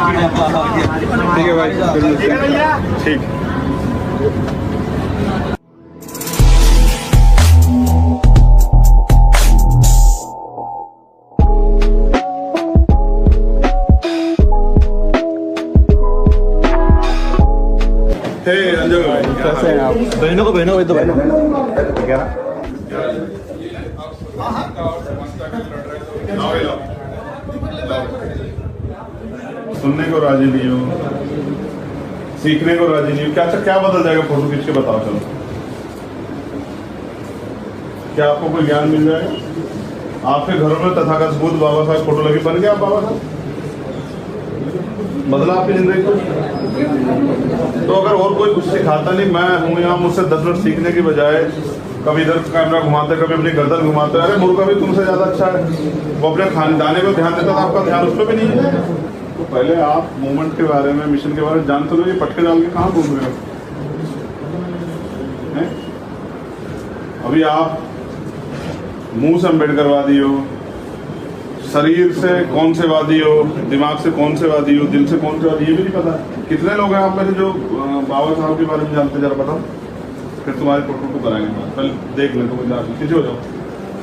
ठीक है भाई, ठीक। कैसे हैं आप? बहनों को बहनों तो बहनों क्या सुनने को राजी नहीं हो, सीखने को राजी नहीं हो। क्या बदल जाएगा फोटो खींच के? बताओ चलो, क्या आपको कोई ज्ञान मिल जाएगा? आपके घरों में तथागत बुद्ध बाबा साहब फोटो लगी, बन गया आप बाबा साहब? बदला आपकी जिंदगी को? तो अगर और कोई कुछ सिखाता नहीं, मैं हूँ यहाँ, मुझसे 10 मिनट सीखने की बजाय कभी इधर कैमरा घुमाते, कभी अपनी गर्दन घुमाते, अरे मुर्गा भी तुमसे ज्यादा अच्छा है, वो अपने खानदाने पर ध्यान देता था, आपका ध्यान उस पर भी नहीं है। तो पहले आप मूवमेंट के बारे में, मिशन के बारे में जानते लो। ये पटके डाल के कहाँ घूम रहे हो? अभी आप मुंह से अम्बेडकर वादी हो, शरीर से कौन से वादी हो, दिमाग से कौन से वादी हो, दिल से कौन से वादी, ये भी नहीं पता। कितने लोग हैं आप में से जो बाबा साहब के बारे में जानते? जरा बताओ, फिर तुम्हारे फोटो को बनाएंगे। पहले देख ले, तुम नीचे हो जाओ,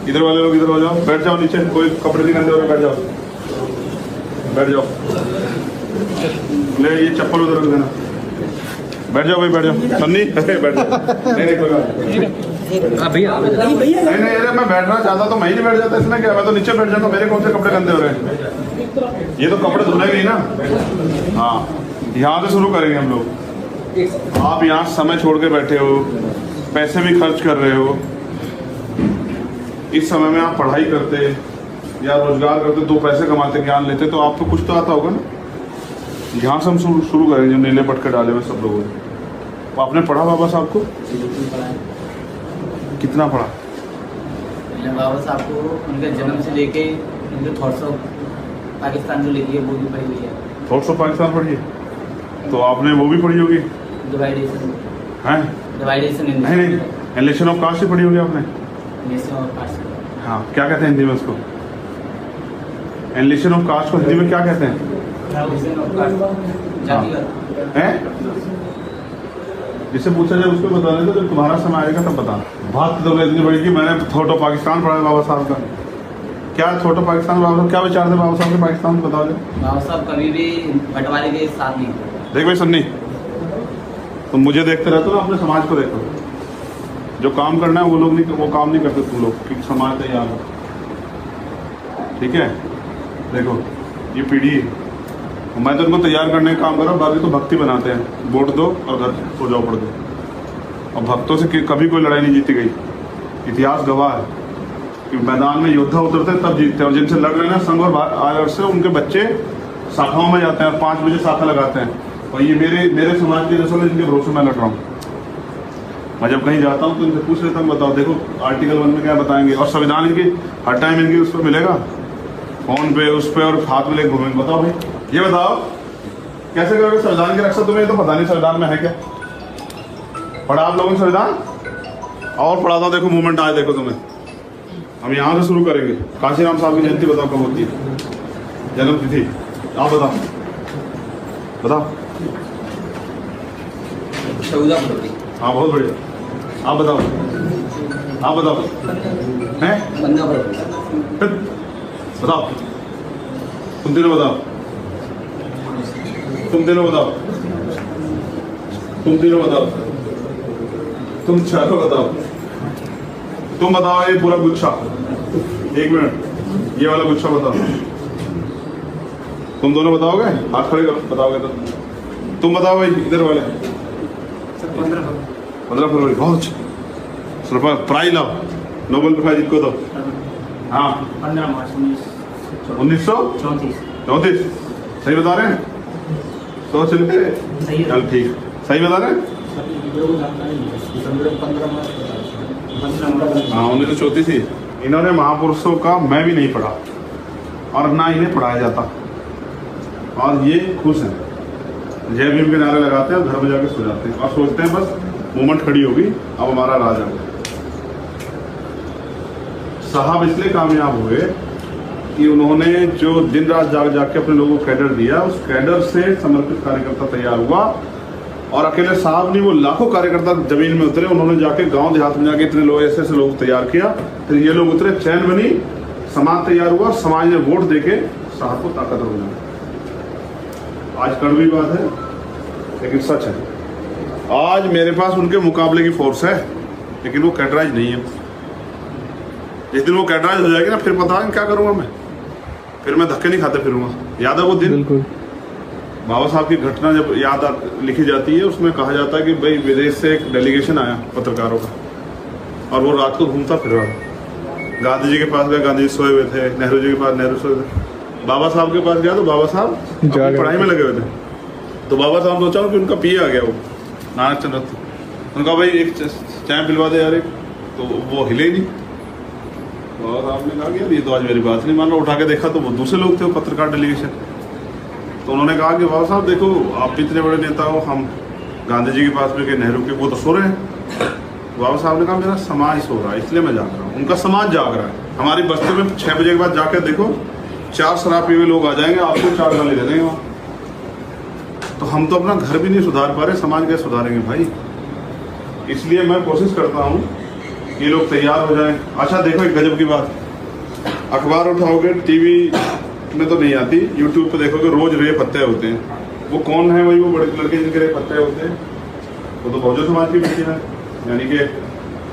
इधर वाले लोग इधर हो जाओ, बैठ जाओ नीचे, कोई कपड़े नहीं गंदे हो रहे, बैठ जाओ, बैठ जाओ। ले ये चप्पल उधर रख देना, बैठ जाओ भाई, बैठ जाओ। सन्नी बैठ जाओ। भैया नहीं, अरे मैं बैठना चाहता तो मैं ही नहीं बैठ जाता, इसमें क्या? मैं तो नीचे बैठ जाता, मेरे कौन से कपड़े गंदे हो रहे हैं? ये तो कपड़े धुलेंगे ही ना। हाँ, यहाँ से शुरू करेंगे हम लोग। आप यहाँ समय छोड़ के बैठे हो, पैसे भी खर्च कर रहे हो। इस समय में आप पढ़ाई करते या रोजगार करते, 2 पैसे कमाते, ज्ञान लेते, तो आपको कुछ तो आता होगा ना। यहाँ से हम शुरू करेंगे, जो नीले पटके डाले हुए सब लोगों ने। तो आपने पढ़ा बाबा साहब को? कितना पढ़ा? बाबा साहब को उनके जन्म से लेके उनके थॉट्स ऑफ पाकिस्तान जो लिखी है वो भी पढ़ी हुई है। थॉट्स ऑफ पाकिस्तान पढ़ी है? तो आपने वो भी पढ़ी होगी, डिवाइडेशन हैं? डिवाइडेशन नहीं, एलिशन ऑफ कास्ट ही पढ़ी होगी आपने। हाँ, क्या कहते हैं हिंदी में उसको? एलिशन ऑफ कास्ट को हिंदी में क्या कहते हैं? हैं? जिससे पूछा जाए उसको बता दें, तो जब तुम्हारा समय आएगा तब बताना। बात तो इतनी बड़ी कि मैंने थॉट ऑफ पाकिस्तान पढ़ा है बाबा साहब का। क्या थॉट ऑफ पाकिस्तान, बाबा साहब क्या विचार थे बाबा साहब के पाकिस्तान में? बताओ। बाबा साहब कभी भी बंटवारे के साथ नहीं। देख भाई सन्नी, तुम मुझे देखते रहते हो ना, अपने समाज को देखो। जो काम करना है वो लोग नहीं, वो काम नहीं करते तुम लोग, क्योंकि समाज तैयार हो। ठीक है, देखो ये पीढ़ी है, मैं तो उनको तैयार करने का काम कर रहा हूँ, बाकी तो भक्ति बनाते हैं, वोट दो और घर सो जाओ, पढ़ दो। और भक्तों से कभी कोई लड़ाई नहीं जीती गई। इतिहास गवाह है कि मैदान में योद्धा उतरते तब जीतते हैं, और जिनसे लड़ रहे हैं संघ और आदर्श से, उनके बच्चे शाखाओं में जाते हैं और 5 बजे शाखा लगाते हैं। और ये मेरे समाज के रसों जिनके भरोसे मैं लड़ रहा हूँ। मैं जब कहीं जाता हूँ तो इनसे पूछ लेता हूँ, बताओ देखो आर्टिकल 1 में क्या बताएंगे, और संविधान इनकी हर टाइम इनकी उस पर मिलेगा, फोन पे, उस पर, और हाथ में लेके घूमेंगे। बताओ भाई, ये बताओ कैसे करोगे संविधान की रक्षा? तुम्हें तो पता नहीं संविधान में है क्या। पढ़ा आप लोगों ने संविधान? और पढ़ाता हूँ, देखो मूवमेंट आए, देखो तुम्हें। हम यहाँ से शुरू करेंगे। काशीराम साहब की जयंती बताओ कब होती है? जन्म तिथि आप बताओ, बताओ। 14 फरवरी। हाँ, बहुत बढ़िया। आप बताओ, आप बताओ। हैं? 15 फरवरी। बताओ, तुम तीनों बताओ, तुम तीनों बताओ, तुम तीनों बताओ, तुम चारों बताओ, तुम बताओ। ये पूरा गुच्छा, 1 मिनट, ये वाला गुच्छा बताओ। तुम दोनों बताओगे? हाथ खड़े करो, बताओगे तो। तुम बताओ भाई, इधर वाले। 15 फरवरी, बहुत अच्छा। प्राइज लाओ, नोबेल प्राइज इनको दो। हाँ, 15 मार्च 1934। सही बता रहे हैं? सोच लेते, चल ठीक, सही बता रहे हैं? हाँ, 1934 ही। इन्होंने महापुरुषों का मैं भी नहीं पढ़ा और ना इन्हें पढ़ाया जाता, और ये खुश हैं, जय भीम के नारे लगाते हैं, घर में जाके सो जाते हैं और सोचते हैं बस मूवमेंट खड़ी होगी, अब हमारा राज आ गया। साहब इसलिए कामयाब हुए कि उन्होंने जो दिन रात जाग जाग के अपने लोगों को कैडर दिया, उस कैडर से समर्पित कार्यकर्ता तैयार हुआ। और अकेले साहब नहीं, वो लाखों कार्यकर्ता जमीन में उतरे। उन्होंने जाके गांव देहात में जाके इतने लोग ऐसे लोग तैयार किया, फिर ये लोग उतरे, चैन बनी, समाज तैयार हुआ, समाज ने वोट देके साहब को ताकतवर बनाया। आज कड़वी बात है लेकिन सच है। आज मेरे पास उनके मुकाबले की फोर्स है, लेकिन वो कैडराइज नहीं है। जिस दिन वो कैडराइज हो जाएगी ना, फिर पता है क्या करूंगा मैं, फिर मैं धक्के नहीं खाते फिरूंगा। याद है वो दिन, बिल्कुल बाबा साहब की घटना जब लिखी जाती है, उसमें कहा जाता है कि भाई विदेश से एक डेलीगेशन आया पत्रकारों का, और वो रात को घूमता फिर रहा। गांधी जी के पास गया, गांधी जी सोए हुए थे। नेहरू जी के पास नेहरू सोए थे। बाबा साहब के पास गया तो बाबा साहब अपनी पढ़ाई में लगे हुए थे। तो बाबा साहब सोचा कि उनका पिए आ गया वो नानक चंद्र, उनका भाई एक चाय पिलवा दे यार एक, तो वो हिले ही नहीं। बाबा साहब ने कहा कि यार ये तो आज मेरी बात नहीं मान रहा। उठा के देखा तो वो दूसरे लोग थे, वो पत्रकार डेलीगेशन। तो उन्होंने कहा कि बाबा साहब देखो, आप इतने बड़े नेता हो, हम गांधी जी के पास में गए, नेहरू के, वो तो सो रहे हैं। बाबा साहब ने कहा मेरा समाज सो रहा है, इसलिए मैं जाग रहा हूँ। उनका समाज जाग रहा है। हमारी बस्ती में 6 बजे के बाद जाकर देखो, 4 शराब पिए हुए लोग आ जाएंगे, आपको 4 गाली दे देंगे वहाँ। तो हम तो अपना घर भी नहीं सुधार पा रहे, समाज कैसे सुधारेंगे भाई। इसलिए मैं कोशिश करता हूँ ये लोग तैयार हो जाएं। अच्छा देखो एक गजब की बात, अखबार उठाओगे, टीवी में तो नहीं आती, यूट्यूब पे देखोगे, रोज रेप हत्या होते हैं। वो कौन है? वही वो बड़े लड़के जिनके रेप हत्या होते हैं, वो तो बहुजन समाज की बेटी है, यानी कि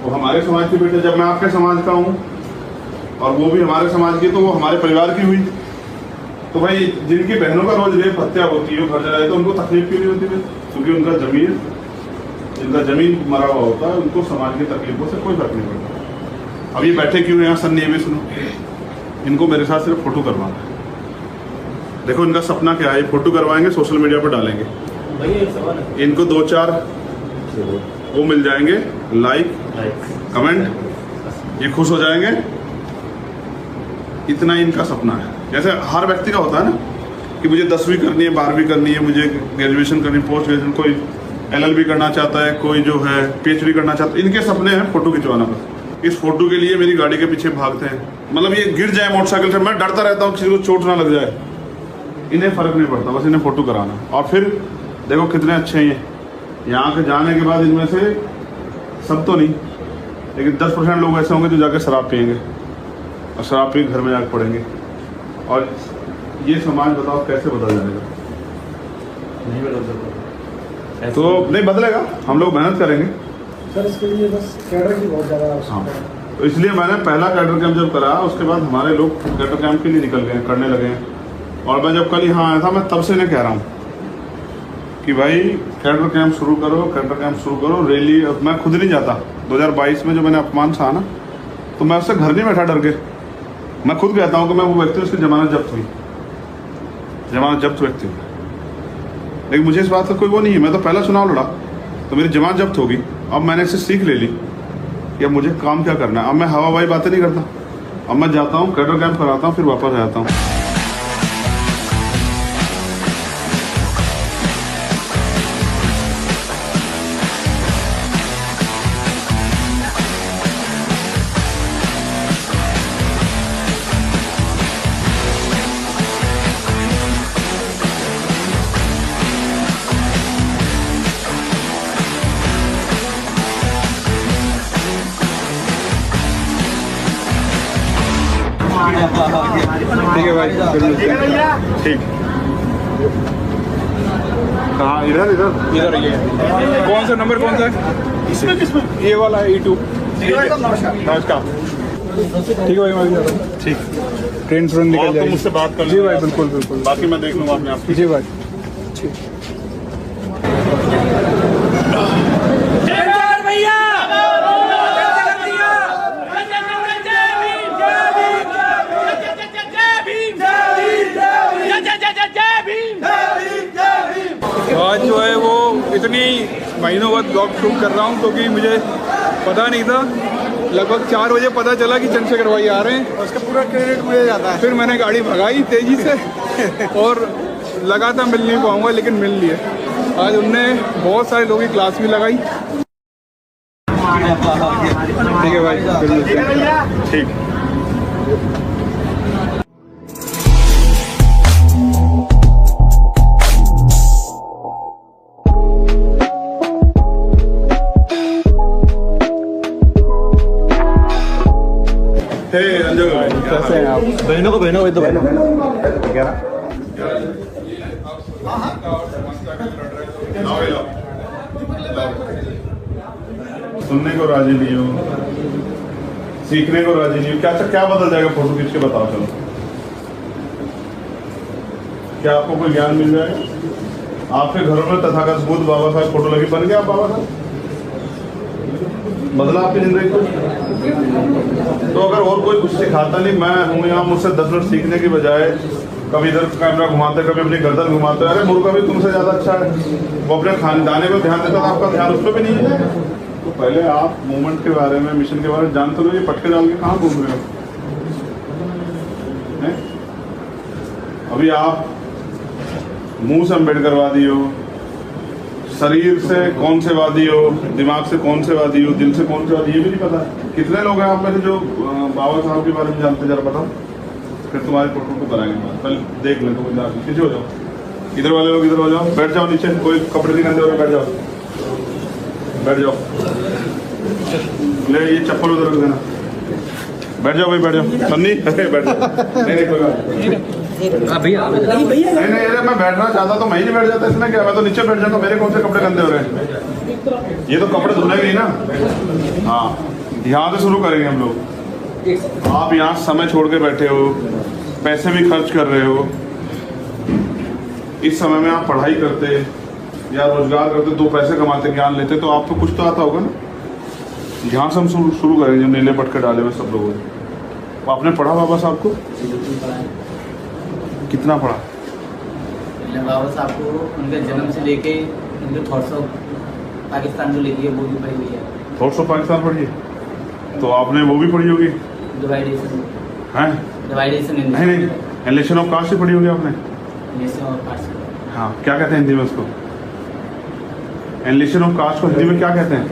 वो हमारे समाज की बेटी। जब मैं आपके समाज का हूँ और वो भी हमारे समाज की, तो वो हमारे परिवार की हुई। तो भाई जिनकी बहनों का रोज रेप हत्या होती है, घर जाए तो उनको तकलीफ क्यों नहीं होती है? क्योंकि जिनका जमीन मरा हुआ होता है, उनको समाज की तकलीफों से कोई फर्क नहीं पड़ता। अब ये बैठे क्यों हैं यहाँ सन्नी? ये भी सुनो, इनको मेरे साथ सिर्फ फोटो करवाना है। देखो इनका सपना क्या है, फोटो करवाएंगे, सोशल मीडिया पर डालेंगे, इनको 2-4 वो मिल जाएंगे, लाइक कमेंट, ये खुश हो जाएंगे। इतना इनका सपना है। जैसे हर व्यक्ति का होता है ना कि मुझे 10वीं करनी है, 12वीं करनी है, मुझे ग्रेजुएशन करनी है, पोस्ट ग्रेजुएशन, कोई LLB करना चाहता है, कोई जो है PhD करना चाहता है। इनके सपने हैं फोटो खिंचवाना। बस इस फोटो के लिए मेरी गाड़ी के पीछे भागते हैं। मतलब ये गिर जाए मोटरसाइकिल से, मैं डरता रहता हूँ किसी को चोट ना लग जाए। इन्हें फर्क नहीं पड़ता, बस इन्हें फोटो कराना। और फिर देखो कितने अच्छे हैं। यहाँ के जाने के बाद इनमें से सब तो नहीं, लेकिन 10% लोग ऐसे होंगे जो जाके शराब पियेंगे और शराब पी घर में जाकर पड़ेंगे। और ये समाज बताओ कैसे बदल जाएगा? नहीं बदल सकता। तो नहीं बदलेगा, हम लोग मेहनत करेंगे सर। इसके लिए बस कैडर की बहुत ज़्यादा हाँ। आवश्यकता है। तो इसलिए मैंने पहला कैडर कैंप जब करा, उसके बाद हमारे लोग कैडर कैंप के लिए निकल गए, करने लगे हैं। और मैं जब कल यहाँ आया था, मैं तब से इन्हें कह रहा हूँ कि भाई कैडर कैंप शुरू करो, कैडर कैंप शुरू करो, रैली। मैं खुद नहीं जाता। 2022 में जो मैंने अपमान सहा ना, तो मैं उससे घर नहीं बैठा डर के। मैं खुद कहता हूँ कि मैं वो व्यक्ति, उसकी जमानत जब्त हुई, जमानत जब्त व्यक्ति हूँ। लेकिन मुझे इस बात का कोई वो नहीं है। मैं तो पहला चुनाव लड़ा तो मेरी जमानत जब्त होगी। अब मैंने इससे सीख ले ली कि अब मुझे काम क्या करना है। अब मैं हवाई बातें नहीं करता। अब मैं जाता हूँ, कैडर कैंप कराता हूँ, फिर वापस आ जाता हूँ। ठीक है भाई, फिर मिलते हैं। ठीक। कहाँ? इधर इधर ये कौन सा नंबर, कौन सा है? किसमें? ये वाला है E2। नमस्कार। ठीक है भाई, मैं भी जा रहा हूँ। ठीक। ट्रेन तुरंत निकल और तो जाएगी। मुझसे बात कर जी लेना। भाई, बिल्कुल बिल्कुल। बाकी मैं देख लूँगा अपने आप। जी भाई, ठीक। आज जो है वो इतनी महीनों बाद ब्लॉग शूट कर रहा हूँ, क्योंकि मुझे पता नहीं था। लगभग 4 बजे पता चला कि चंद्रशेखर भाई आ रहे हैं, और उसका पूरा क्रेडिट मुझे जाता है। फिर मैंने गाड़ी भगाई तेज़ी से और लगा था मिल नहीं पाऊँगा, लेकिन मिल लिए। आज उनने बहुत सारे लोगों की क्लास भी लगाई। ठीक है भाई, फिर मिलते हैं। ठीक। बहनों को दो सुनने को राजी नहीं हो, सीखने को राजी नहीं हो, क्या बदल जाएगा फोटो खींच के बताओ। चलो, क्या आपको कोई ज्ञान मिल जाएगा? आपके घरों में तथागत बुद्ध बाबा साहब फोटो लगी, बन गया आप बाबा साहब? बदला आपकी जिंदगी को? तो अगर और कोई कुछ सिखाता नहीं, मैं हूँ यहाँ, मुझसे 10 मिनट सीखने की बजाय कभी इधर कैमरा घुमाते, कभी अपनी गर्दन घुमाते, अरे मुर्गा भी तुमसे ज्यादा अच्छा है, वो अपने खानदाने पर ध्यान देता था, आपका ध्यान उस पर भी नहीं है। तो पहले आप मूवमेंट के बारे में, मिशन के बारे में जानते हो, ये पटके डाल के कहाँ घूम रहे हो? अभी आप मुंह से अम्बेडकरवादी हो, शरीर से कौन से वादी हो, दिमाग से कौन से वादी हो, दिल से कौन से वादी, ये भी नहीं पता। कितने लोग हैं आप में से जो बाबा साहब के बारे में जानते? जरा बताओ, फिर तुम्हारे फोटो को बनाएंगे। पहले देख ले, तुम पीछे हो जाओ, इधर वाले लोग इधर हो जाओ, बैठ जाओ नीचे, कोई कपड़े नहीं गंदे हो रहे, बैठ जाओ, बैठ जाओ। ले ये चप्पल उधर रख देना, बैठ जाओ भाई, बैठ जाओ। सन्नी बैठ जाओ, नहीं कोई बात भैया नहीं, अरे मैं बैठना चाहता तो मैं ही नहीं बैठ जाता, इसमें क्या? मैं तो नीचे बैठ जाता, मेरे कौन से कपड़े गंदे हो रहे हैं? ये तो कपड़े धुले नहीं ना। हाँ, ध्यान से शुरू करेंगे हम लोग। आप यहाँ समय छोड़ के बैठे हो, पैसे भी खर्च कर रहे हो, इस समय में आप पढ़ाई करते या रोजगार करते, 2 पैसे कमाते, ज्ञान लेते, तो आपको कुछ तो आता होगा ना। ध्यान से हम शुरू करेंगे। जो नीले पटके डाले हुए सब लोगों ने, आपने पढ़ा बाबा साहब को? कितना पढ़ा? बाबा साहब को उनके जन्म से लेके उनके थॉट्स ऑफ पाकिस्तान जो लिखी है वो भी पढ़ी हुई है। थॉट्स ऑफ पाकिस्तान पढ़ी है? तो आपने वो भी पढ़ी होगी, डिवाइडेशन नहीं, एलिशन ऑफ कास्ट से पढ़ी होगी आपने? हाँ, क्या कहते हैं हिंदी में उसको? एलिशन ऑफ कास्ट को हिंदी में क्या कहते हैं?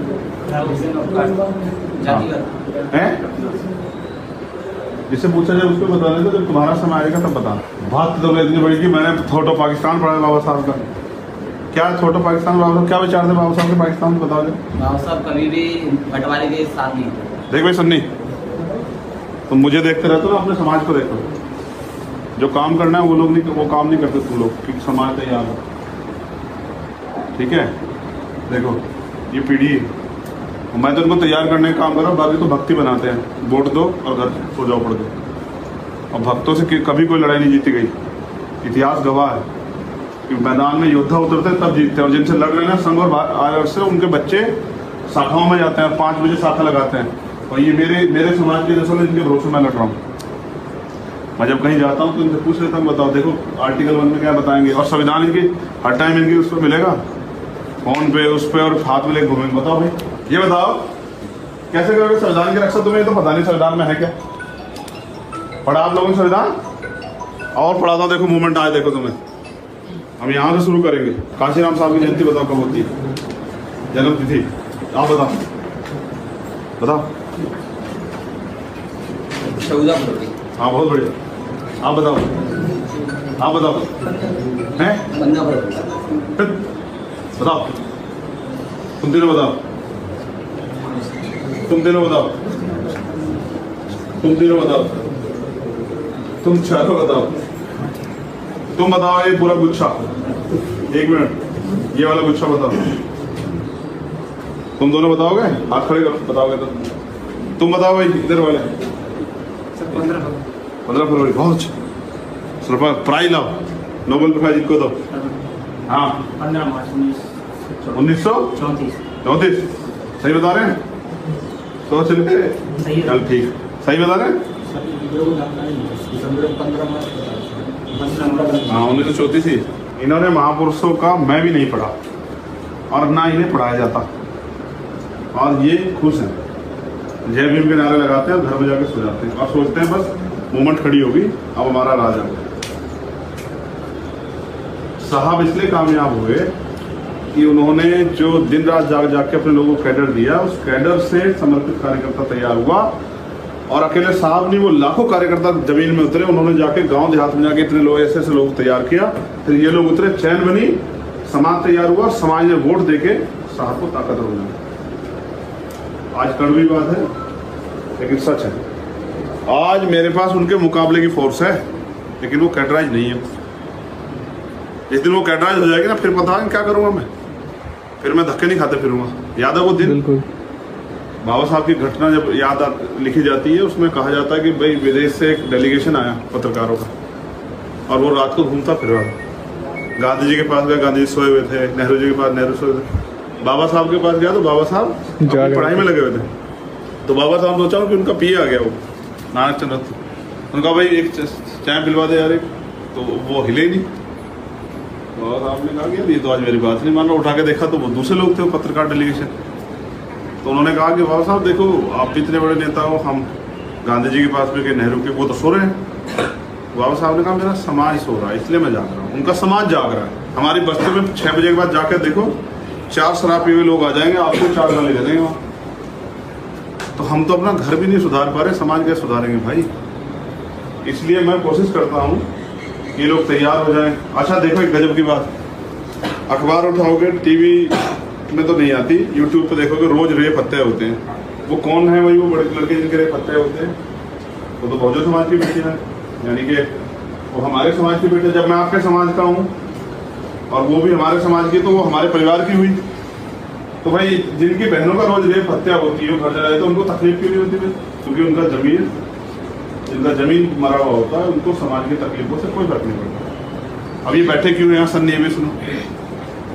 जिससे पूछा जाए उसको बता देते, जब तुम्हारा समय आएगा तब बताना। बात तो इतनी बड़ी कि मैंने थॉट ऑफ पाकिस्तान पढ़ा है बाबा साहब का। क्या थॉट ऑफ पाकिस्तान, बाबा साहब क्या विचार थे बाबा साहब के पाकिस्तान को? बताओ। बाबा साहब कभी भी बंटवारे के साथ नहीं। देख भाई सन्नी, तुम मुझे देखते रहते हो, अपने समाज को देखो। जो काम करना है वो लोग नहीं, वो काम नहीं करते तुम लोग, क्योंकि समाज तैयार हो। ठीक है, देखो ये पीढ़ी है, मैं तो उनको तैयार करने का काम कर रहा हूँ, बाकी तो भक्ति बनाते हैं, वोट दो और घर सो जाओ पड़ दो। और भक्तों से कभी कोई लड़ाई नहीं जीती गई, इतिहास गवाह है कि मैदान में योद्धा उतरते तब जीतते हैं। और जिनसे लड़ रहे हैं संघ और आदर्श से, उनके बच्चे शाखाओं में जाते हैं, 5 बजे शाखा लगाते हैं। और ये मेरे समाज के जैसे जिनके भरोसे मैं लड़ रहा हूँ। मैं जब कहीं जाता हूँ तो इनसे पूछ लेता हूँ, बताओ देखो आर्टिकल 1 में क्या बताएंगे, और संविधान इनकी हर टाइम इनकी उस पर मिलेगा, फोन पे उस पर, और हाथ में लेके घूमेंगे। बताओ भाई, ये बताओ कैसे करोगे संविधान की रक्षा? तुम्हें तो पता नहीं संविधान में है क्या। पढ़ा आप लोगों ने संविधान? और पढ़ाता हूँ, देखो मूवमेंट आए, देखो तुम्हें। हम यहाँ से शुरू करेंगे। काशीराम साहब की जयंती बताओ कब होती है, जन्म तिथि आप बताओ, बताओ। 14 फरवरी। हाँ, बहुत बढ़िया, आप बताओ, आप बताओ। हैं 15 फरवरी। बताओ, तुम तीनों बताओ, तुम तीनों बताओ, तुम तीनों बताओ, तुम चारों बताओ, तुम बताओ। ये पूरा गुच्छा, 1 मिनट, ये वाला गुच्छा बताओ। तुम दोनों बताओगे? हाथ खड़े करो, बताओगे तो। तुम बताओ भाई, इधर वाले। 15 फरवरी, बहुत अच्छा। सिर्फ प्राइज लाओ, नोबेल प्राइज इनको दो। हाँ, 15 मार्च 1934। सही बता रहे हैं? तो चलिए, चल ठीक, सही बता रहे हैं? हाँ, 1934 ही। इन्होंने महापुरुषों का मैं भी नहीं पढ़ा, और ना इन्हें पढ़ाया जाता, और ये खुश हैं, जय भीम के नारे लगाते हैं, घर में जाके सो जाते हैं, और सोचते हैं बस मूवमेंट खड़ी होगी, अब हमारा राज आ गया। साहब इसलिए कामयाब हुए कि उन्होंने जो दिन रात जाग जाग के अपने लोगों को कैडर दिया, उस कैडर से समर्पित कार्यकर्ता तैयार हुआ। और अकेले साहब नहीं, वो लाखों कार्यकर्ता जमीन में उतरे। उन्होंने जाके गांव देहात में जाके इतने लोग, ऐसे ऐसे लोग तैयार किया, फिर ये लोग उतरे, चैन बनी, समाज तैयार हुआ, समाज ने वोट देके साहब को ताकतवर बनाया। आज कड़वी बात है लेकिन सच है। आज मेरे पास उनके मुकाबले की फोर्स है, लेकिन वो कैटराइज नहीं है। जिस दिन वो कैटराइज हो जाएगी ना, फिर पता है क्या करूँगा मैं, फिर मैं धक्के नहीं खाते फिरूंगा। याद है वो दिन बिल्कुल। बाबा साहब की घटना जब लिखी जाती है, उसमें कहा जाता है कि भाई विदेश से एक डेलीगेशन आया पत्रकारों का, और वो रात को घूमता फिर रहा। गांधी जी के पास गया, गांधी जी सोए हुए थे। नेहरू जी के पास नेहरू सोए थे। बाबा साहब के पास गया तो बाबा साहब अपनी पढ़ाई में लगे हुए थे। तो बाबा साहब सोचा कि उनका पिए आ गया वो नानक चंद्र, उनका भाई एक चाय पिलवा दे यार एक, तो वो हिले ही नहीं। बाबा साहब ने कहा कि ये तो आज मेरी बात नहीं मान रहा। उठा के देखा तो वो दूसरे लोग थे, वो पत्रकार डेलीगेशन। तो उन्होंने कहा कि बाबा साहब देखो, आप इतने बड़े नेता हो, हम गांधी जी के पास भी गए, नेहरू के, वो तो सो रहे हैं। बाबा साहब ने कहा मेरा समाज सो रहा है, इसलिए मैं जाग रहा हूँ। उनका समाज जाग रहा है। हमारी बस्ती में 6 बजे के बाद जाकर देखो, 4 शराब पीए हुए लोग आ जाएंगे, आपको 4 गाली दे देंगे वहाँ। तो हम तो अपना घर भी नहीं सुधार पा रहे, समाज कैसे सुधारेंगे भाई? इसलिए मैं कोशिश करता हूँ ये लोग तैयार हो जाएं। अच्छा देखो एक गजब की बात, अखबार उठाओगे, टीवी में तो नहीं आती, यूट्यूब पे देखोगे रोज रेप हत्या होते हैं। वो कौन है भाई? वो बड़े लड़के जिनके रेप हत्या होते हैं, वो तो बहुजन समाज की बेटी है, यानी कि वो हमारे समाज की बेटी। जब मैं आपके समाज का हूँ और वो भी हमारे समाज की, तो वो हमारे परिवार की हुई। तो भाई जिनकी बहनों का रोज रेप हत्या होती है, घर जाए तो उनको तकलीफ क्यों नहीं होती भाई? क्योंकि जिनका जमीन मरा हुआ होता है, उनको समाज की तकलीफों से कोई फर्क नहीं पड़ता। अब ये बैठे क्यों हैं यहाँ सन्नी में? सुनो,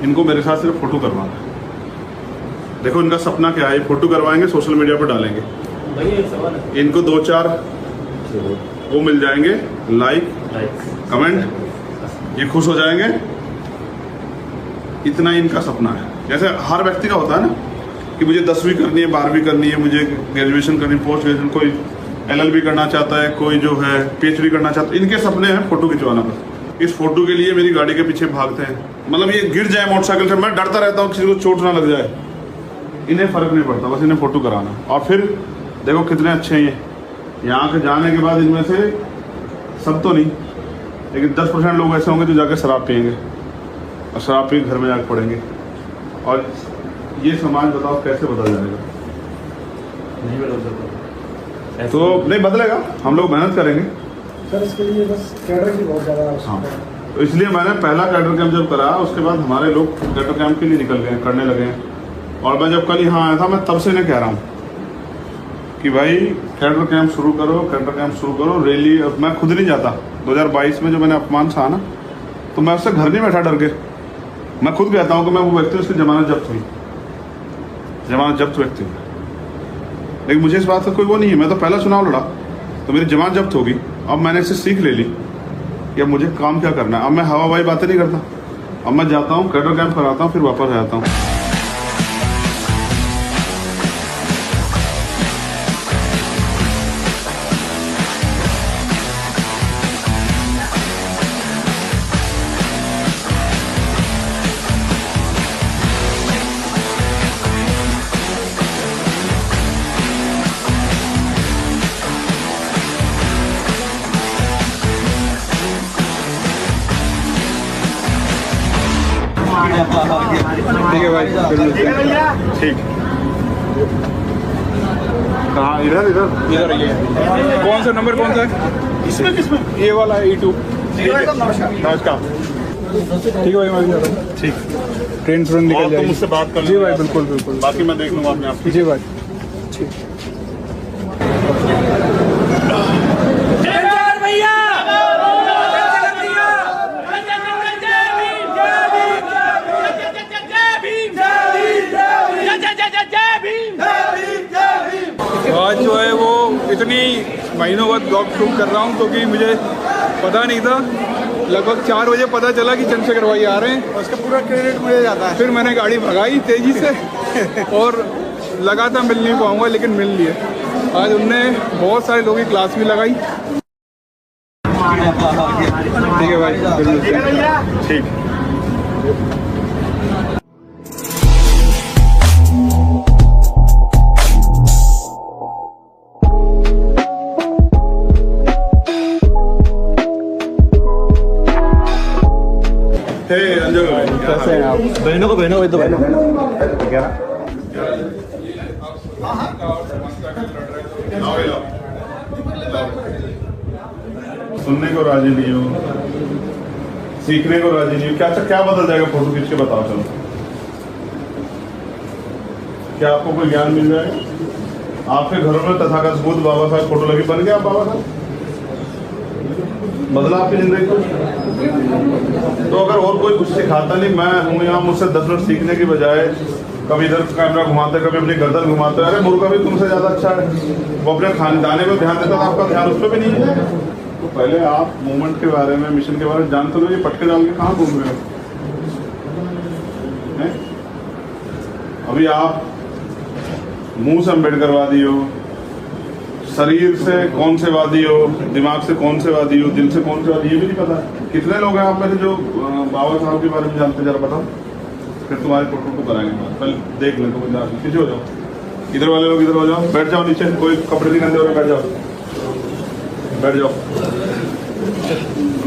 इनको मेरे साथ सिर्फ फोटो करवाना है। देखो इनका सपना क्या है, फोटो करवाएंगे, सोशल मीडिया पर डालेंगे। इनको 2-4 वो मिल जाएंगे, लाइक कमेंट, ये खुश हो जाएंगे। इतना इनका सपना है। जैसे हर व्यक्ति का होता है ना कि मुझे 10वीं करनी है, 12वीं करनी है, मुझे ग्रेजुएशन करनी है, पोस्ट ग्रेजुएशन, कोई LLB करना चाहता है, कोई जो है PhD करना चाहता है। इनके सपने हैं फोटो खिंचवाना। बस इस फोटो के लिए मेरी गाड़ी के पीछे भागते हैं। मतलब ये गिर जाए मोटरसाइकिल से, मैं डरता रहता हूँ किसी को चोट ना लग जाए। इन्हें फर्क नहीं पड़ता, बस इन्हें फोटो कराना। और फिर देखो कितने अच्छे हैं ये। यहाँ के जाने के बाद इनमें से सब तो नहीं, लेकिन 10% लोग ऐसे होंगे जो जाकर शराब पियेंगे और शराब पी घर में जाकर पड़ेंगे। और ये समाज बताओ कैसे बदल जाएगा? नहीं बदल सकता। तो नहीं बदलेगा, हम लोग मेहनत करेंगे सर। इसके लिए बस कैडर की बहुत ज़्यादा हाँ। तो इसलिए मैंने पहला कैडर कैंप जब कराया, उसके बाद हमारे लोग कैडर कैंप के लिए निकल गए, करने लगे हैं। और मैं जब कल यहाँ आया था, मैं तब से इन्हें कह रहा हूँ कि भाई कैडर कैंप शुरू करो, कैडर कैंप शुरू करो। रैली मैं खुद नहीं जाता। 2022 में जो मैंने अपमान सहा ना, तो मैं उससे घर नहीं बैठा डर के। मैं खुद कहता हूँ कि मैं वो व्यक्ति, उसकी जमानत जब्त हुई, जमानत जब्त व्यक्ति हूँ, लेकिन मुझे इस बात का कोई वो नहीं है। मैं तो पहला चुनाव लड़ा तो मेरी जमानत जब्त होगी। अब मैंने इससे सीख ले ली कि अब मुझे काम क्या करना है। अब मैं हवाबाई बातें नहीं करता। अब मैं जाता हूँ, कैडर कैंप कराता हूँ, फिर वापस आ जाता हूँ। ठीक है भाई, ठीक। कहाँ? इधर इधर इधर ये कौन सा नंबर, कौन सा है? किसमें? ये वाला है E2। नमस्कार। ठीक है भाई, मैं भी जा रहा हूँ। ठीक। ट्रेन तुरंत निकल और जाएगी। तुम मुझसे बात कर जी लो। भाई, बिल्कुल बिल्कुल। बाकी मैं देख लूँगा अपने आप। जी भाई, ठीक। आज जो है वो इतनी महीनों बाद ब्लॉग शूट कर रहा हूँ क्योंकि मुझे पता नहीं था। लगभग 4 बजे पता चला कि चंद्रशेखर भाई आ रहे हैं, उसका पूरा क्रेडिट मुझे जाता है। फिर मैंने गाड़ी भगाई तेज़ी से और लगा था मिल नहीं पाऊँगा, लेकिन मिल लिए। आज उनने बहुत सारे लोगों की क्लास भी लगाई। ठीक है भाई, बिल्कुल ठीक। अंजल भाई कैसे हैं आप? बहनों को बहनों तो बहनों क्या? सुनने को राजी नहीं हो, सीखने को राजी नहीं हो, क्या बदल जाएगा फोटो खींच के बताओ। चलो क्या आपको कोई ज्ञान मिल जाएगा? आपके घरों में तथागत बुद्ध बाबा साहब फोटो लगी, बन गया आप बाबा साहब, बदला आपकी जिंदगी को। तो अगर और कोई कुछ सिखाता नहीं, मैं हूँ यहाँ, मुझसे 10 मिनट सीखने की बजाय कभी इधर कैमरा घुमाते, कभी अपनी गर्दन घुमाते, अरे मुर्गा भी तुमसे ज्यादा अच्छा है, वो अपने खानदाने पर ध्यान देता था, आपका ध्यान उस पर भी नहीं है। तो पहले आप मूवमेंट के बारे में, मिशन के बारे में जानते हो, ये पटके डाल के कहाँ घूम रहे हो? अभी आप मुंह से अम्बेडकरवादी हो, शरीर से कौन से वादी हो, दिमाग से कौन से वादी हो, दिल से कौन से वादी, ये भी नहीं पता। कितने लोग हैं आप में से जो बाबा साहब के बारे में जानते, जरा बताओ, फिर तुम्हारे फोटो को कराएंगे बात। पहले देख लें, तो पीछे हो जाओ, इधर वाले लोग इधर हो जाओ, बैठ जाओ नीचे, कोई कपड़े नहीं गंदे हो रहे, बैठ जाओ, बैठ जाओ,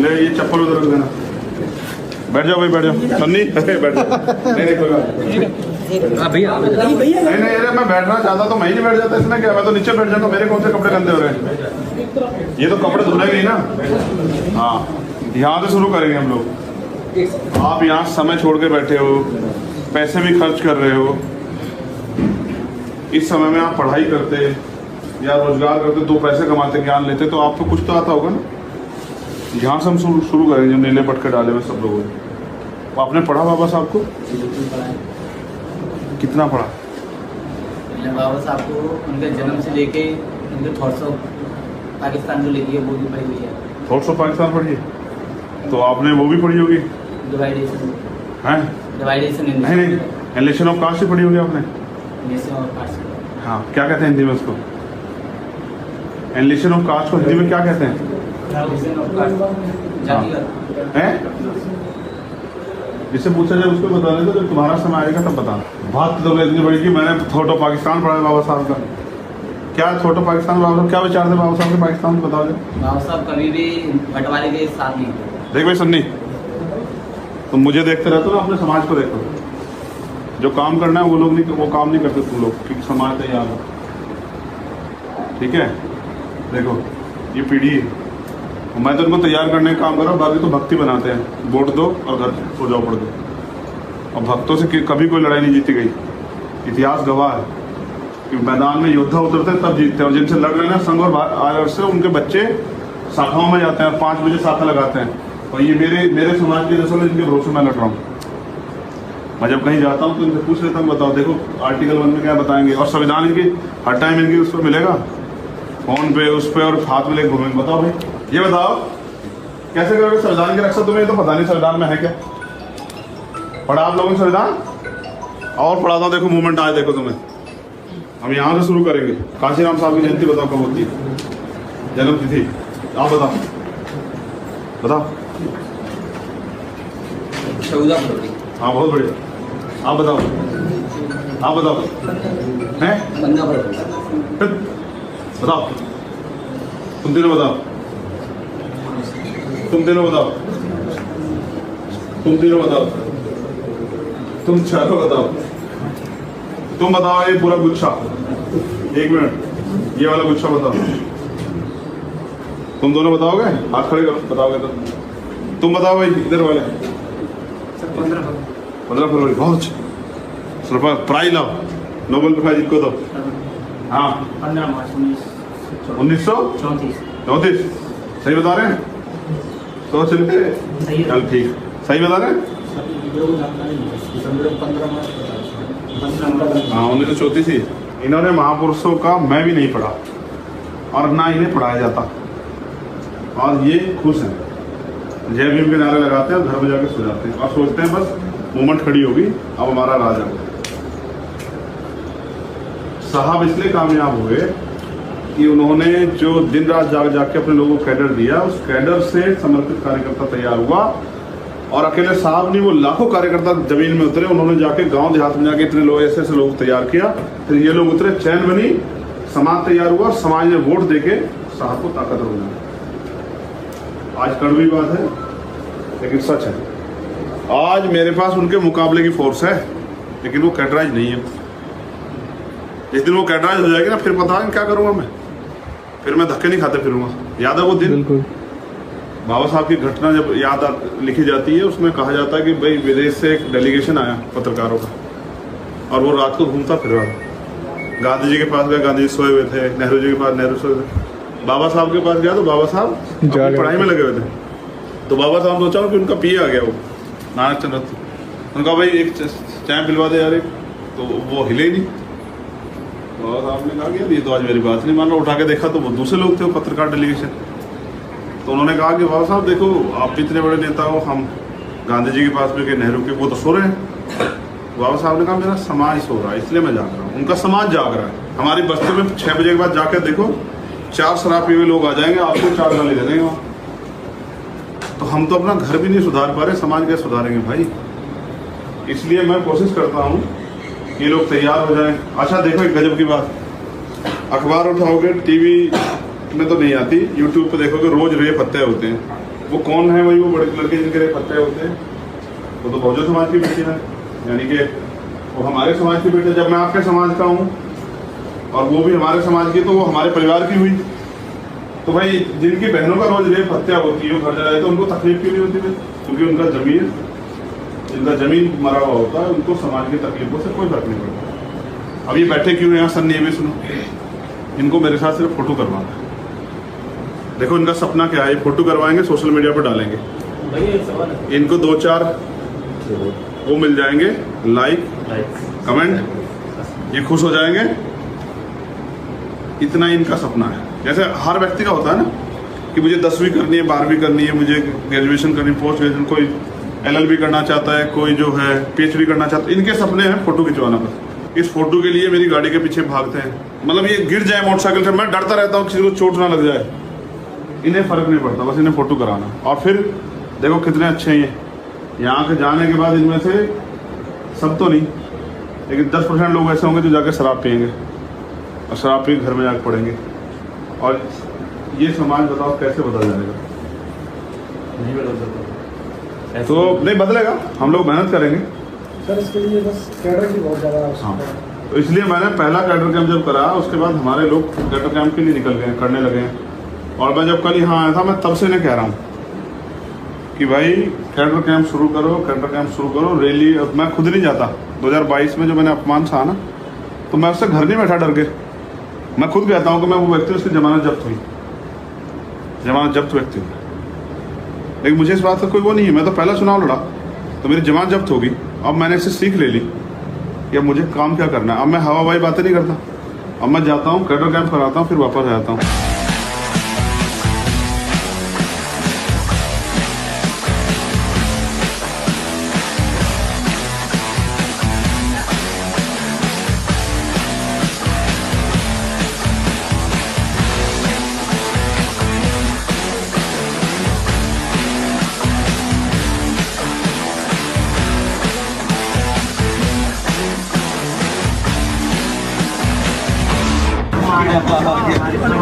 ले ये चप्पल उधर रख देना, बैठ जाओ भाई, बैठ जाओ, सन्नी बैठ जाओ, नहीं कोई बात भैया नहीं, अरे मैं बैठना चाहता तो मैं ही नहीं बैठ जाता, इसमें क्या, मैं तो नीचे बैठ जाता, मेरे कौन से कपड़े गंदे हो रहे हैं, ये तो कपड़े धुलेंगे ही ना। हाँ, यहाँ से शुरू करेंगे हम लोग। आप यहाँ समय छोड़ के बैठे हो, पैसे भी खर्च कर रहे हो, इस समय में आप पढ़ाई करते या रोजगार करते, 2 पैसे कमाते, ज्ञान लेते, तो आपको कुछ तो आता होगा ना। यहाँ से हम शुरू करेंगे, जो नीले पटके डाले हुए सब लोगों ने। आपने पढ़ा बाबा साहब को? कितना पढ़ा? बाबा साहब को उनके जन्म से लेके उनके थॉट्स ऑफ पाकिस्तान जो लिखी है वो भी पढ़ी हुई है। थॉट्स ऑफ पाकिस्तान पढ़ी है, तो आपने वो भी पढ़ी होगी, डिवाइडेशन नहीं, एलिशन ऑफ कास्ट पढ़ी होगी आपने। हाँ, क्या कहते हैं हिंदी में उसको? एलिशन ऑफ कास्ट को हिंदी में क्या कहते हैं? जिससे पूछा जाए उसको बता दें, तो जब तुम्हारा समय आएगा तब बताना। बात तो इतनी बड़ी कि मैंने थोटो पाकिस्तान पढ़ा है बाबा साहब का। क्या थोटो पाकिस्तान बाबा साहब, क्या विचार थे बाबा साहब के पाकिस्तान को, बताओ। बाबा साहब कभी भी बंटवारे के साथ नहीं। देख भाई सन्नी, तुम मुझे देखते रहते हो ना, अपने समाज को देखो। जो काम करना है वो लोग नहीं, वो काम नहीं करते तुम लोग, क्योंकि समाज तैयार हो। ठीक है, देखो ये पीढ़ी है, मैं तो उनको तैयार करने का काम कर रहा हूँ, बाकी तो भक्ति बनाते हैं, वोट दो और घर सो जाओ पड़ दो। और भक्तों से कभी कोई लड़ाई नहीं जीती गई, इतिहास गवाह है कि मैदान में योद्धा उतरते तब जीतते हैं। और जिनसे लड़ रहे हैं संघ और आदर्श से, उनके बच्चे शाखाओं में जाते हैं, 5 बजे शाखा लगाते हैं। और ये मेरे समाज के जैसे जिनके भरोसे मैं लड़ रहा हूँ। मैं जब कहीं जाता हूँ तो इनसे पूछ लेता हूँ, बताओ देखो आर्टिकल 1 में क्या बताएंगे, और संविधान इनकी हर टाइम इनकी उस पर मिलेगा, फोन पे उस पर, और हाथ में लेके घूमेंगे। बताओ भाई, ये बताओ कैसे करोगे संविधान की रक्षा? तुम्हें तो पता नहीं संविधान में है क्या। पढ़ा आप लोगों ने संविधान? और पढ़ाता हूँ, देखो मूवमेंट आज देखो तुम्हें। हम यहाँ से शुरू करेंगे। काशीराम साहब की जयंती बताओ कब होती है, जन्म तिथि आप बताओ, बताओ। 14 फरवरी। हाँ, बहुत बढ़िया, आप बताओ, आप बताओ। हैं 15 फरवरी। बताओ, तुम तीनों बताओ, तुम तीनों बताओ, तुम तीनों बताओ, तुम चारों बताओ, तुम बताओ। ये पूरा गुच्छा, 1 मिनट, ये वाला गुच्छा बताओ। तुम दोनों बताओगे? हाथ खड़े करो, बताओगे तो। तुम बताओ भाई, इधर वाले। 15 फरवरी, बहुत अच्छा। प्राइज लाओ, नोबेल प्राइज इनको दो। हाँ, 15 मार्च 1934। सही बता रहे हैं? तो चलिए, चल ठीक, सही बता रहे हैं। हाँ, 1934 ही। इन्होंने महापुरुषों का मैं भी नहीं पढ़ा और ना इन्हें पढ़ाया जाता, और ये खुश हैं, जय भीम के नारे लगाते हैं, घर में जाकर सो जाते हैं और सोचते हैं बस मूवमेंट खड़ी होगी, अब हमारा राज है। साहब इसलिए कामयाब हुए कि उन्होंने जो दिन रात जाग के अपने लोगों को कैडर दिया, उस कैडर से समर्पित कार्यकर्ता तैयार हुआ। और अकेले साहब नहीं, वो लाखों कार्यकर्ता जमीन में उतरे, उन्होंने जाके गांव देहात में जाके इतने लोग, ऐसे लोग तैयार किया, फिर ये लोग उतरे, चैन बनी, समाज तैयार हुआ, समाज ने वोट देके साहब को ताकतवर बनाया। आज कड़वी बात है लेकिन सच है, आज मेरे पास उनके मुकाबले की फोर्स है, लेकिन वो कैडराइज नहीं है। जिस दिन वो कैडराइज हो जाएगी ना, फिर पता है क्या करूँगा मैं। फिर मैं धक्के नहीं खाते फिरूंगा। याद है वो दिन? बिल्कुल। बाबा साहब की घटना जब लिखी जाती है, उसमें कहा जाता है कि भाई विदेश से एक डेलीगेशन आया पत्रकारों का, और वो रात को घूमता फिर रहा था। गांधी जी के पास गया, गांधी जी सोए हुए थे। नेहरू जी के पास नेहरू सोए थे। बाबा साहब के पास गया तो बाबा साहब अपनी पढ़ाई में लगे हुए थे। तो बाबा साहब सोचा कि उनका पिए आ गया वो नानक चंद्र, उनका भाई एक चाय पिलवा दे यार एक, तो वो हिले नहीं। बाबा साहब ने कहा कि ये तो आज मेरी बात नहीं मान रहा। उठा के देखा तो वो दूसरे लोग थे, वो पत्रकार डेलीगेशन। तो उन्होंने कहा कि बाबा साहब देखो, आप इतने बड़े नेता हो, हम गांधी जी के पास भी गए, नेहरू के, वो तो सो रहे हैं। बाबा साहब ने कहा मेरा समाज सो रहा है इसलिए मैं जाग रहा हूँ। उनका समाज जाग रहा है। हमारी बस्ती में 6 बजे के बाद जाकर देखो, 4 शराब पिए हुए लोग आ जाएंगे, आपको 4 गाली दे देंगे वहाँ। तो हम तो अपना घर भी नहीं सुधार पा रहे, समाज कैसे सुधारेंगे भाई? इसलिए मैं कोशिश करता हूँ कि लोग तैयार हो जाएं। अच्छा देखो एक गजब की बात, अखबार उठाओगे, टीवी में तो नहीं आती, यूट्यूब पे देखोगे रोज रेप हत्या होते हैं। वो कौन है भाई? वो बड़े लड़के जिनके रेप हत्या होते हैं, वो तो बहुजन समाज की बेटी है, यानी कि वो हमारे समाज की बेटी। जब मैं आपके समाज का हूँ और वो भी हमारे समाज की, तो वो हमारे परिवार की हुई। तो भाई जिनकी बहनों का रोज रेप हत्या होती है, वो घर जलाए, तो उनको तकलीफ क्यों नहीं होती भाई? क्योंकि उनका जिनका जमीन मरा हुआ होता है, उनको समाज की तकलीफों से कोई फर्क नहीं पड़ता। अब ये बैठे क्यों यहाँ सन्नी? भी सुनो, इनको मेरे साथ सिर्फ फोटो करवाना है। देखो इनका सपना क्या है, फोटो करवाएंगे, सोशल मीडिया पर डालेंगे, इनको 2-4 वो मिल जाएंगे, लाइक कमेंट, ये खुश हो जाएंगे। इतना ही इनका सपना है। जैसे हर व्यक्ति का होता है ना कि मुझे 10वीं करनी है, 12वीं करनी है, मुझे ग्रेजुएशन करनी, पोस्ट ग्रेजुएशन, कोई LLB करना चाहता है, कोई जो है PhD करना चाहता है। इनके सपने हैं फोटो खिंचवाना। बस इस फोटो के लिए मेरी गाड़ी के पीछे भागते हैं। मतलब ये गिर जाए मोटरसाइकिल से, मैं डरता रहता हूँ किसी को चोट ना लग जाए। इन्हें फर्क नहीं पड़ता, बस इन्हें फोटो कराना। और फिर देखो कितने अच्छे हैं ये। यहाँ के जाने के बाद इनमें से सब तो नहीं, लेकिन 10% लोग ऐसे होंगे जो जाके शराब पियेंगे और शराब पी घर में जाकर पड़ेंगे। और ये समाज बताओ कैसे बदल जाएगा? नहीं बदल सकता तो नहीं बदलेगा, हम लोग मेहनत करेंगे सर। इसके लिए बस कैडर की बहुत ज़्यादा हाँ। आवश्यकता है। तो इसलिए मैंने पहला कैडर कैंप जब करा, उसके बाद हमारे लोग कैडर कैंप के लिए निकल गए, करने लगे हैं। और मैं जब कल यहाँ आया था, मैं तब से इन्हें कह रहा हूँ कि भाई कैडर कैंप शुरू करो, कैडर कैंप शुरू करो, रैली। मैं खुद नहीं जाता। 2022 में जो मैंने अपमान सहा ना, तो मैं उससे घर नहीं बैठा डर के। मैं खुद कहता हूँ कि मैं वो व्यक्ति, उसकी जमानत जब्त हुई, जमानत जब्त व्यक्ति हूँ। लेकिन मुझे इस बात का कोई वो नहीं है। मैं तो पहला चुनाव लड़ा तो मेरी जमानत जब्त होगी। अब मैंने इससे सीख ले ली कि अब मुझे काम क्या करना है। अब मैं हवाबाई बातें नहीं करता। अब मैं जाता हूँ, कैडर कैंप कराता हूँ, फिर वापस आ जाता हूँ।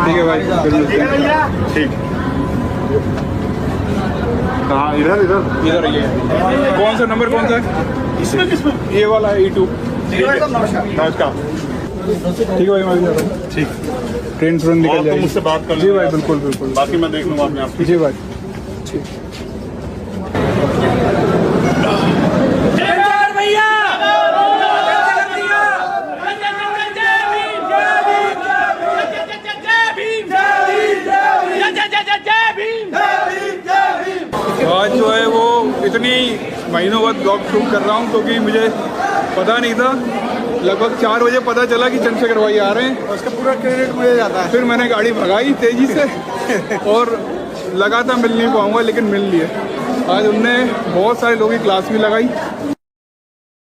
ठीक है भाई, ठीक। कहाँ? इधर इधर इधर ये कौन सा नंबर, कौन सा है? इसमें ये वाला है E2। नमस्कार। ठीक है भाई, मैं भी जा रहा हूँ। ठीक, ट्रेन तुरंत निकल और जाएगी। तो मुझसे बात कर जी भाई, बिल्कुल बिल्कुल। बाकी मैं देख लूँगा अपने आप की। जी भाई, ठीक। आज जो है वो इतनी महीनों बाद ब्लॉग शूट कर रहा हूँ क्योंकि मुझे पता नहीं था। लगभग 4 बजे पता चला कि चंद्रशेखर भाई आ रहे हैं, उसका पूरा क्रेडिट मुझे जाता है। फिर मैंने गाड़ी भगाई तेज़ी से और लगा था मिल नहीं पाऊँगा, लेकिन मिल लिए। आज उनने बहुत सारे लोगों की क्लास भी लगाई।